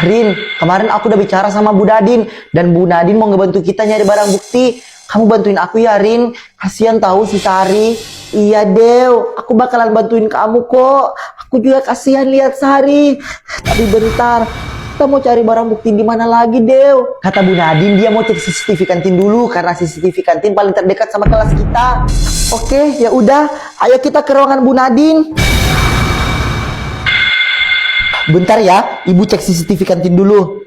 Rin, kemarin aku udah bicara sama Bu Nadine dan Bu Nadine mau ngebantu kita nyari barang bukti. Kamu bantuin aku ya, Rin. Kasihan tahu si Sari. Iya, Dew. Aku bakalan bantuin kamu kok. Aku juga kasihan lihat Sari. Tapi bentar, kita mau cari barang bukti di mana lagi, Dew? Kata Bu Nadine dia mau cek CCTV kantin dulu karena CCTV kantin paling terdekat sama kelas kita. Oke, ya udah. Ayo kita ke ruangan Bu Nadine. Bentar ya, Ibu cek CCTV kantin dulu.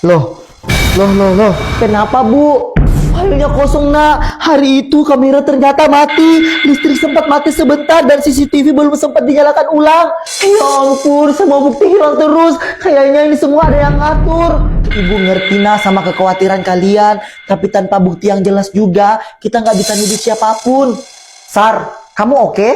Loh. Kenapa, Bu? Filenya kosong, Nak. Hari itu kamera ternyata mati. Listrik sempat mati sebentar dan CCTV belum sempat dinyalakan ulang. Ya ampun, semua bukti hilang terus. Kayaknya ini semua ada yang ngatur. Ibu ngerti, Nak, sama kekhawatiran kalian. Tapi tanpa bukti yang jelas juga, kita nggak bisa nuduh siapapun. Sar, kamu oke?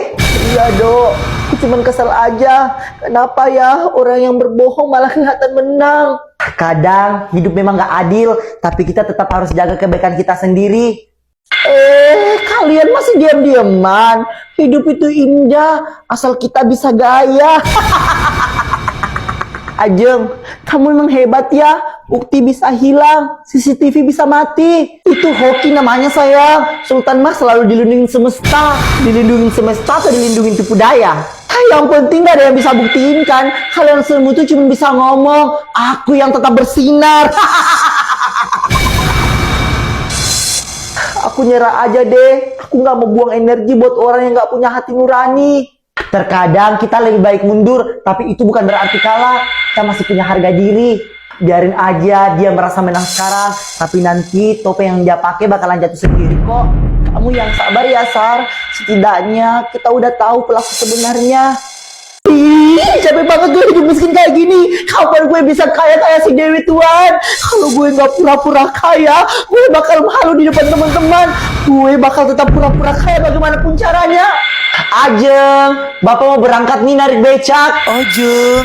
Iya, Dok. Aku cuman kesel aja. Kenapa ya orang yang berbohong malah kelihatan menang? Kadang hidup memang gak adil, tapi kita tetap harus jaga kebaikan kita sendiri. Kalian masih diam-diaman. Hidup itu indah, asal kita bisa gaya. Ajeng, kamu memang hebat ya. Bukti bisa hilang, CCTV bisa mati. Itu hoki namanya, sayang. Sultan mah selalu dilindungi semesta. Dilindungi semesta atau dilindungi tipu daya? Yang penting gak ada yang bisa buktiin kan. Kalian semua tuh cuma bisa ngomong. Aku yang tetap bersinar. Aku nyerah aja deh. Aku gak mau buang energi buat orang yang gak punya hati nurani. Terkadang kita lebih baik mundur, tapi itu bukan berarti kalah. Kita masih punya harga diri. Biarin aja dia merasa menang sekarang, tapi nanti topeng yang dia pakai bakalan jatuh sendiri kok. Kamu yang sabar ya, Sar. Setidaknya kita udah tahu pelaku sebenarnya. Capek banget gue hidup miskin kayak gini. Kapan gue bisa kaya kayak si Dewi Tuan? Kalau gue nggak pura-pura kaya, gue bakal malu di depan teman-teman. Gue bakal tetap pura-pura kaya bagaimanapun caranya. Ajeng, Bapak mau berangkat nih narik becak. Ajeng.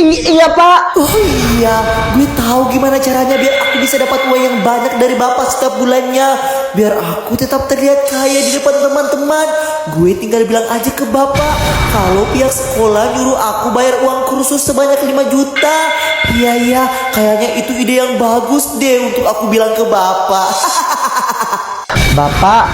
Iya, Pak. Oh iya, gue tahu gimana caranya biar aku bisa dapat uang yang banyak dari Bapak setiap bulannya. Biar aku tetap terlihat kaya di depan teman-teman. Gue tinggal bilang aja ke Bapak kalau pihak sekolah nyuruh aku bayar uang kursus sebanyak 5 juta. Iya, kayaknya itu ide yang bagus deh untuk aku bilang ke Bapak. Bapak,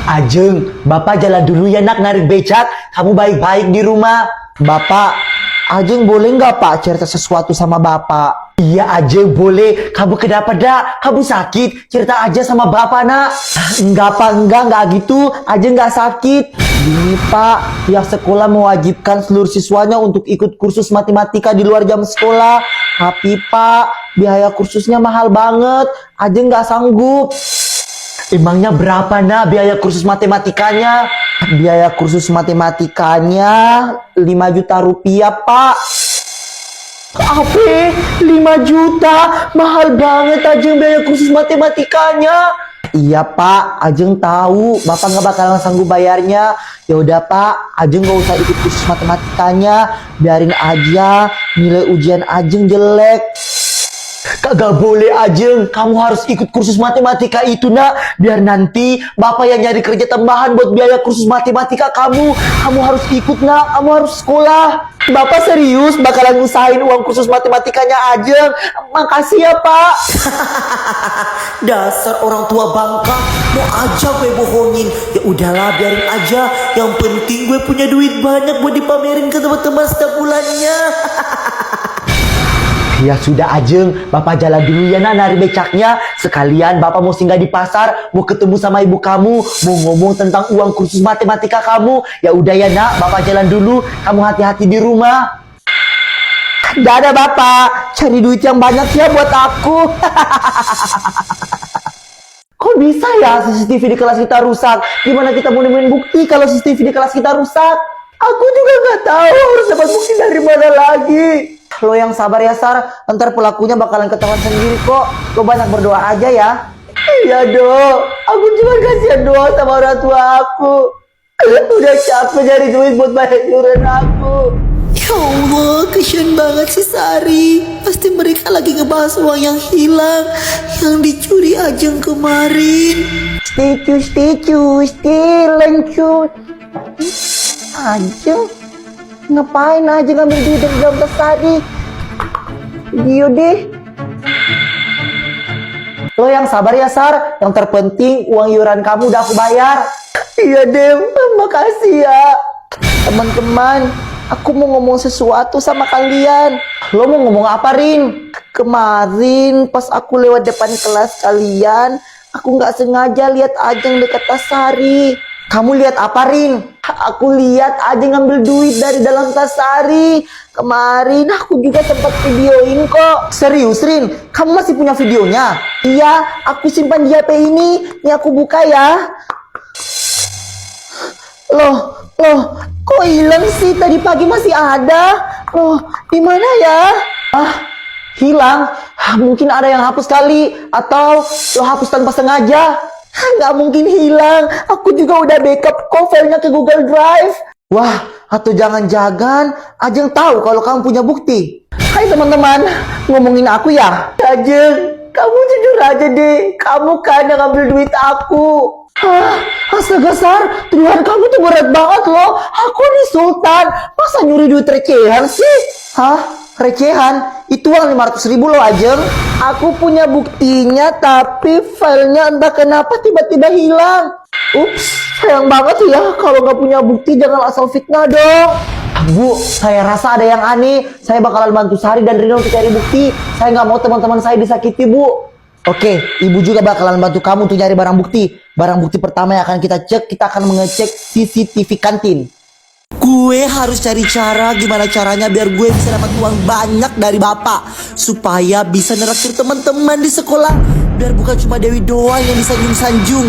Ajeng, Bapak jalan dulu ya, Nak, narik becak. Kamu baik-baik di rumah. Bapak, Ajeng boleh nggak, Pak, cerita sesuatu sama Bapak? Iya, Ajeng boleh. Kamu kenapa, Dak? Kamu sakit? Cerita aja sama Bapak, Nak. Enggak, Pak, enggak gitu. Ajeng nggak sakit. Gini, Pak, pihak sekolah mewajibkan seluruh siswanya untuk ikut kursus matematika di luar jam sekolah. Tapi, Pak, biaya kursusnya mahal banget. Ajeng nggak sanggup. Emangnya berapa, Nak, biaya kursus matematikanya? Biaya kursus matematikanya 5 juta rupiah, Pak. Apa? 5 juta? Mahal banget, Ajeng, biaya kursus matematikanya. Iya, Pak, Ajeng tahu Bapak nggak bakalan sanggup bayarnya. Ya udah, Pak, Ajeng nggak usah ikut kursus matematikanya. Biarin aja nilai ujian Ajeng jelek. Kagak boleh, Ajeng. Kamu harus ikut kursus matematika itu, Nak. Biar nanti Bapak yang nyari kerja tambahan buat biaya kursus matematika kamu. Kamu harus ikut, Nak. Kamu harus sekolah. Bapak serius bakalan usahain uang kursus matematikanya Ajeng. Makasih ya, Pak. Dasar orang tua bangka, mau aja gue bohongin. Ya udahlah, biarin aja. Yang penting gue punya duit banyak buat dipamerin ke teman-teman setiap bulannya. Ya sudah, Ajeng, Bapak jalan dulu ya, Nak, narik becaknya. Sekalian Bapak mau singgah di pasar, mau ketemu sama ibu kamu, mau ngomong tentang uang kursus matematika kamu. Ya udah ya, Nak, Bapak jalan dulu. Kamu hati-hati di rumah. Dadah, Bapak. Cari duit yang banyak ya buat aku. Kok bisa ya CCTV di kelas kita rusak? Gimana kita mau nemuin bukti kalau CCTV di kelas kita rusak? Aku juga nggak tahu harus dapat bukti dari mana lagi. Lo yang sabar ya, Sar. Ntar pelakunya bakalan ketahuan sendiri kok. Lo banyak berdoa aja ya. Iya, Dok. Aku cuma kasihan doa sama orang tua aku. Udah capek nyari duit buat bayar iuran aku. Ya Allah, kasihan banget si Sari. Pasti mereka lagi ngebahas uang yang hilang, yang dicuri Ajeng kemarin. Sticu, stilen cut. Ajeng. Ngapain aja ngambil duit dari dalam tas tadi? Video deh. Lo yang sabar ya, Sar. Yang terpenting uang iuran kamu udah aku bayar. Iya, Dew. Makasih ya. Teman-teman, aku mau ngomong sesuatu sama kalian. Lo mau ngomong apa, Rin? Kemarin pas aku lewat depan kelas kalian, aku nggak sengaja lihat Ajeng dekat tas Sari. Kamu lihat apa, Rin? Aku lihat Ajeng ngambil duit dari dalam tas Sari. Kemarin aku juga sempat videoin kok. Serius, Rin? Kamu masih punya videonya? Iya, aku simpan di HP ini. Ini aku buka ya. Loh, kok hilang sih? Tadi pagi masih ada. Loh, di mana ya? Hilang? Mungkin ada yang hapus kali. Atau lo hapus tanpa sengaja. Nggak mungkin hilang. Aku juga udah backup kok filenya ke Google Drive. Wah, atau jangan-jangan Ajeng tahu kalau kamu punya bukti. Hai teman-teman, ngomongin aku ya? Ajeng, kamu jujur aja deh. Kamu kan yang ngambil duit aku. Astaga, Sar, tuduhan kamu tuh berat banget loh. Aku nih Sultan, masa nyuri duit recehan sih? Recehan? Itu uang 500.000 loh, Ajeng. Aku punya buktinya, tapi filenya entah kenapa tiba-tiba hilang. Ups, sayang banget ya. Kalau nggak punya bukti jangan asal fitnah dong. Bu, saya rasa ada yang aneh. Saya bakalan bantu Sari dan Rino untuk cari bukti. Saya nggak mau teman-teman saya disakiti, Bu. Oke, Ibu juga bakalan bantu kamu untuk nyari barang bukti. Barang bukti pertama yang akan kita cek, kita akan mengecek CCTV kantin. Gue harus cari cara gimana caranya biar gue bisa dapat uang banyak dari bapak, supaya bisa neraktir teman-teman di sekolah. Biar bukan cuma Dewi doang yang bisa sanjung.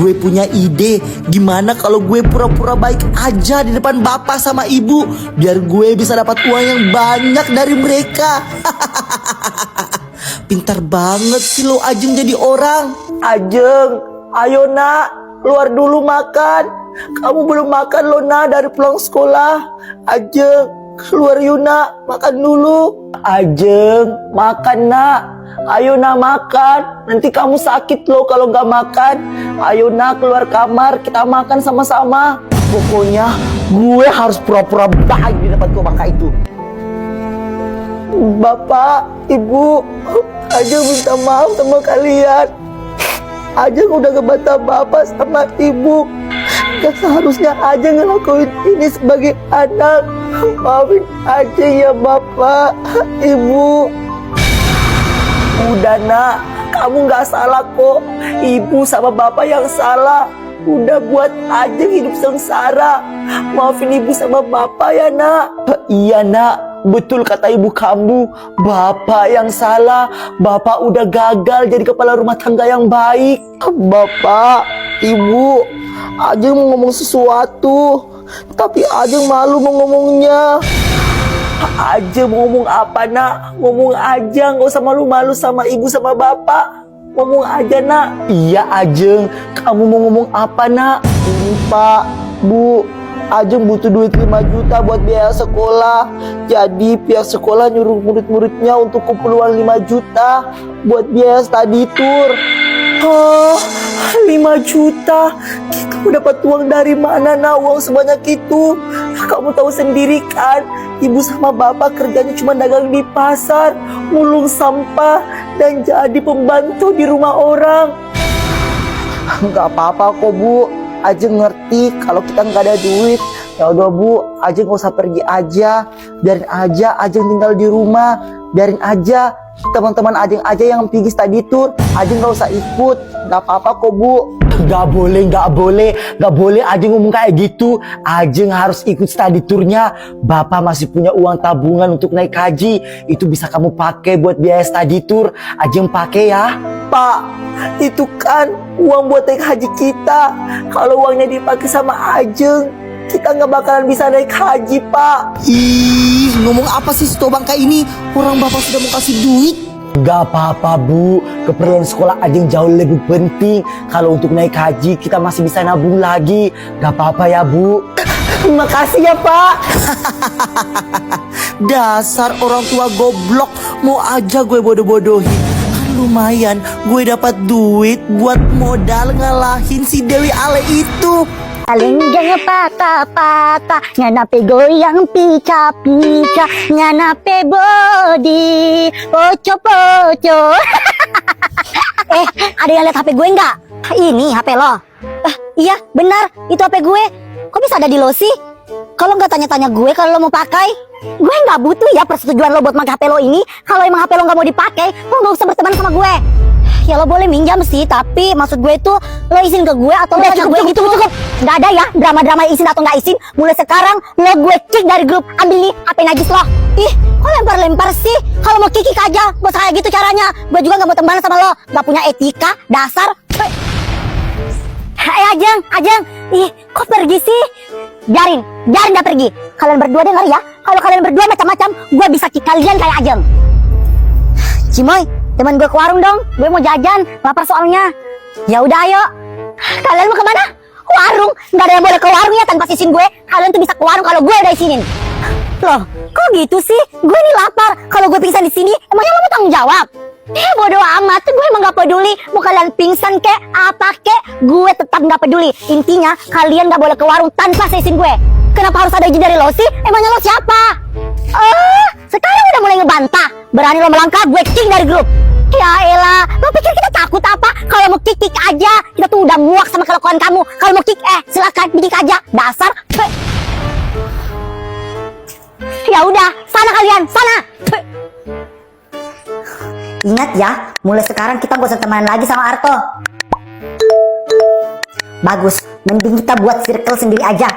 Gue punya ide. Gimana kalau gue pura-pura baik aja di depan bapak sama ibu, biar gue bisa dapat uang yang banyak dari mereka. Pintar banget sih lo, Ajeng, jadi orang. Ajeng, ayo nak, keluar dulu makan. Kamu belum makan lo, nak, dari pulang sekolah. Ajeng, keluar yuk, nak, makan dulu. Ajeng, makan, nak. Ayo, nak, makan. Nanti kamu sakit lo kalau gak makan. Ayo, nak, keluar kamar, kita makan sama-sama. Pokoknya gue harus pura-pura baik di depan tua bangka itu. Bapak, Ibu, Ajeng minta maaf sama kalian. Ajeng udah ngebantah Bapak sama Ibu. Gak seharusnya Ajeng ngelakuin ini sebagai anak. Maafin Ajeng ya Bapak, Ibu. Udah, nak, kamu gak salah kok. Ibu sama Bapak yang salah. Udah buat Ajeng hidup sengsara. Maafin Ibu sama Bapak ya, nak. Iya, nak. Betul kata ibu kamu, Bapak yang salah. Bapak udah gagal jadi kepala rumah tangga yang baik. Bapak, Ibu, Ajeng mau ngomong sesuatu, tapi Ajeng malu mau ngomongnya. Ajeng mau ngomong apa, nak? Ngomong aja, gak usah malu-malu sama ibu sama bapak. Ngomong aja, nak. Iya, Ajeng, kamu mau ngomong apa, nak? Ini, Pak, Bu, Ajeng butuh duit 5 juta buat biaya sekolah. Jadi pihak sekolah nyuruh murid-muridnya untuk kumpul uang 5 juta buat biaya study tour. 5 juta? Kamu dapat uang dari mana, nak, uang sebanyak itu? Kamu tahu sendiri kan, ibu sama bapak kerjanya cuma dagang di pasar, mulung sampah, dan jadi pembantu di rumah orang. Gak apa-apa kok, Bu. Ajeng ngerti kalau kita nggak ada duit. Ya udah, Bu, Ajeng nggak usah pergi aja. Biarin aja Ajeng tinggal di rumah. Biarin aja teman-teman Ajeng aja yang pergi study tour. Ajeng nggak usah ikut. Nggak apa-apa kok, Bu. Nggak boleh Ajeng ngomong kayak gitu. Ajeng harus ikut study tournya. Bapak masih punya uang tabungan untuk naik haji. Itu bisa kamu pakai buat biaya study tour. Ajeng pakai ya. Pak, itu kan uang buat naik haji kita. Kalau uangnya dipakai sama Ajeng, kita nggak bakalan bisa naik haji, Pak. Ih, ngomong apa sih tua bangka ini? Orang bapak sudah mau kasih duit. Gak apa-apa, Bu. Keperluan sekolah Ajeng jauh lebih penting. Kalau untuk naik haji kita masih bisa nabung lagi. Gak apa-apa ya, Bu. Terima kasih ya, Pak. Dasar orang tua goblok. Mau aja gue bodoh-bodohin. Lumayan, gue dapat duit buat modal ngalahin si Dewi Ale itu. Lenggangnya patah-patah, nganape goyang pica-pica, nganape body, poco-poco. Ada yang lihat HP gue nggak? Ini HP lo. Iya, benar, itu HP gue. Kok bisa ada di lo sih? Kalau nggak tanya-tanya gue kalau lo mau pakai, gue nggak butuh ya persetujuan lo buat pakai HP lo ini. Kalau emang HP lo nggak mau dipakai, lo nggak usah berteman sama gue. Ya lo boleh minjam sih, tapi maksud gue tuh lo izin ke gue atau lo tanya ke gue gitu. Cukup. Nggak ada ya drama-drama izin atau nggak izin. Mulai sekarang lo gue kick dari grup. Ambil nih HP najis lo. Ih, kok lempar-lempar sih? Kalau mau kick aja, gak usah kayak gitu caranya. Gue juga nggak mau temenan sama lo. Gak punya etika, dasar. Ajeng. Ih, kok pergi sih? Biarin dia pergi. Kalian berdua dengar ya. Kalau kalian berdua macam-macam, gue bisa kick kalian kayak Ajeng. Cimoy, teman gue ke warung dong. Gue mau jajan, lapar soalnya. Ya udah ayo. Kalian mau kemana? Warung? Nggak ada yang boleh ke warung ya tanpa izin gue. Kalian tuh bisa ke warung kalau gue udah izinin. Loh, kok gitu sih? Gue nih lapar. Kalau gue pingsan di sini, emangnya lo mau tanggung jawab? Bodo amat, gue emang gak peduli. Mau kalian pingsan kek, apa kek, gue tetap gak peduli. Intinya, kalian gak boleh ke warung tanpa izin gue. Kenapa harus ada izin dari lo sih? Emangnya lo siapa? Sekarang udah mulai ngebantah. Berani lo melangkah, gue kick dari grup. Ya elah, lo pikir kita takut apa? Kalau mau kick aja. Kita tuh udah muak sama kelakuan kamu. Kalau mau kick, silakan kick aja. Dasar. Ya udah, sana kalian, sana. Ingat ya, mulai sekarang kita gak usah temenan lagi sama Arto. Bagus, mending kita buat circle sendiri aja.